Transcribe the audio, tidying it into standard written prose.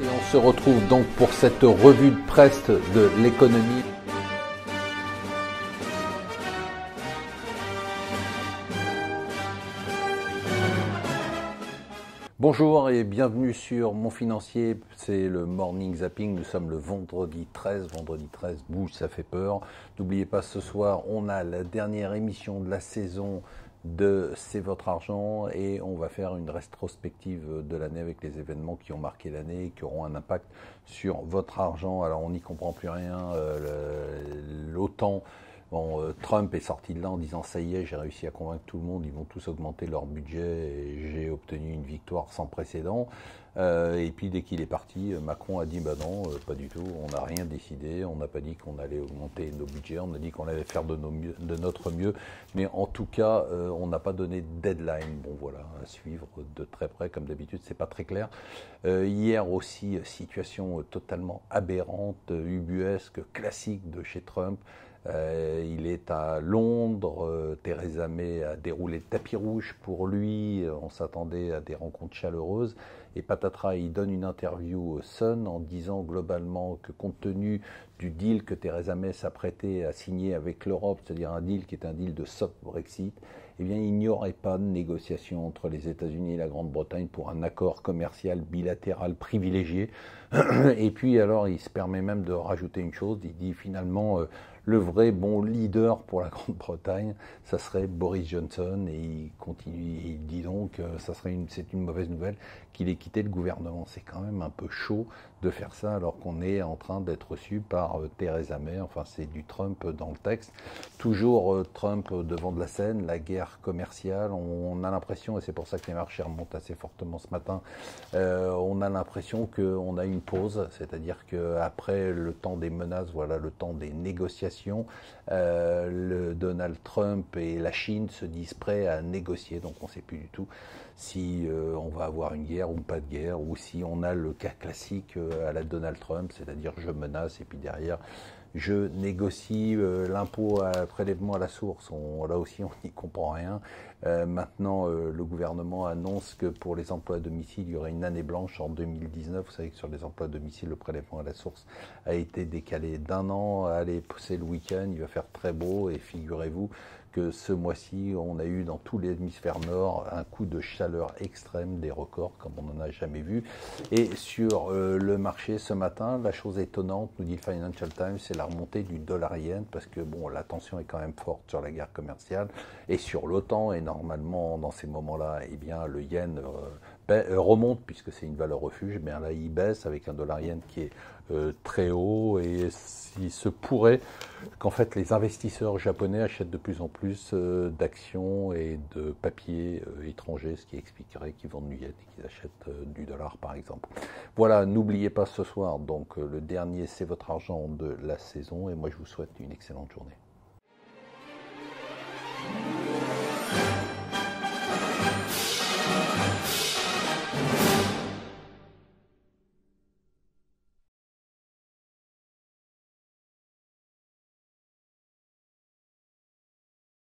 Et on se retrouve donc pour cette revue de presse de l'économie. Bonjour et bienvenue sur Mon Financier, c'est le Morning Zapping, nous sommes le vendredi 13, bouge, ça fait peur. N'oubliez pas, ce soir, on a la dernière émission de la saison de C'est votre argent et on va faire une rétrospective de l'année avec les événements qui ont marqué l'année et qui auront un impact sur votre argent. Alors on n'y comprend plus rien, l'OTAN. Bon, Trump est sorti de là en disant ça y est, j'ai réussi à convaincre tout le monde, ils vont tous augmenter leur budget et j'ai obtenu une victoire sans précédent. Et puis dès qu'il est parti, Macron a dit bah non, pas du tout, on n'a rien décidé, on n'a pas dit qu'on allait augmenter nos budgets, on a dit qu'on allait faire de notre mieux, mais en tout cas, on n'a pas donné de deadline. Bon voilà, à suivre de très près, comme d'habitude, c'est pas très clair. Hier aussi, situation totalement aberrante, ubuesque, classique de chez Trump. Il est à Londres, Theresa May a déroulé le tapis rouge pour lui, on s'attendait à des rencontres chaleureuses, et patatras, il donne une interview au Sun en disant globalement que compte tenu du deal que Theresa May s'apprêtait à signer avec l'Europe, c'est-à-dire un deal qui est un deal de soft Brexit, eh bien, il n'y aurait pas de négociation entre les États-Unis et la Grande-Bretagne pour un accord commercial bilatéral privilégié. Et puis alors, il se permet même de rajouter une chose, il dit finalement le vrai bon leader pour la Grande-Bretagne, ça serait Boris Johnson, et il continue, il dit donc c'est une mauvaise nouvelle qu'il ait quitté le gouvernement. C'est quand même un peu chaud de faire ça alors qu'on est en train d'être reçu par Theresa May, enfin c'est du Trump dans le texte. Toujours Trump devant de la scène, la guerre commerciale, on a l'impression, et c'est pour ça que les marchés remontent assez fortement ce matin, on a l'impression qu'on a une pause, c'est-à-dire qu'après le temps des menaces, voilà le temps des négociations. Le Donald Trump et la Chine se disent prêts à négocier, donc on ne sait plus du tout si on va avoir une guerre ou pas de guerre, ou si on a le cas classique à la Donald Trump, c'est-à-dire je menace et puis derrière je négocie l'impôt à prélèvement à la source. Là aussi, on n'y comprend rien. Maintenant, le gouvernement annonce que pour les emplois à domicile, il y aurait une année blanche en 2019. Vous savez que sur les emplois à domicile, le prélèvement à la source a été décalé d'un an. Allez, c'est le week-end, il va faire très beau et figurez-vous que ce mois-ci, on a eu dans tout l'hémisphère nord un coup de chaleur extrême, des records comme on n'en a jamais vu. Et sur le marché ce matin, la chose étonnante, nous dit le Financial Times, c'est la remontée du dollar-yen, parce que bon, la tension est quand même forte sur la guerre commerciale et sur l'OTAN, et normalement, dans ces moments-là, eh bien, le yen remonte, puisque c'est une valeur refuge, mais là, il baisse avec un dollar-yen qui est très haut, et il se pourrait qu'en fait les investisseurs japonais achètent de plus en plus d'actions et de papiers étrangers, ce qui expliquerait qu'ils vendent du yen et qu'ils achètent du dollar par exemple. Voilà, n'oubliez pas ce soir donc le dernier C'est votre argent de la saison, et moi je vous souhaite une excellente journée.